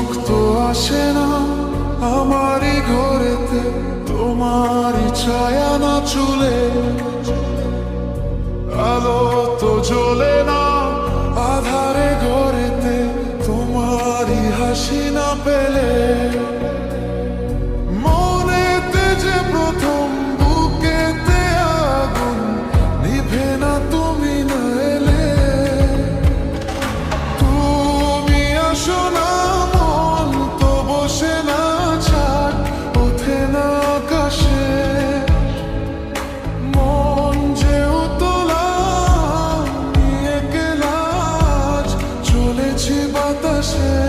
সুখ তো আসে না আমারই ঘরেতে, তোমারই ছায়া না চুলে, আলো তো জ্বলে না আধারে ঘরেতে, তোমারই হাসি না পেলে। মনেতে যে প্রথম বুকেতে আগুন, নিভে না তুমি না এলে। তুমি আসো না মন তো বসে না, ছাড় ওঠে না আকাশে। মন যে উতলা নিয়ে গেলাজ, চলেছি বাতাসে।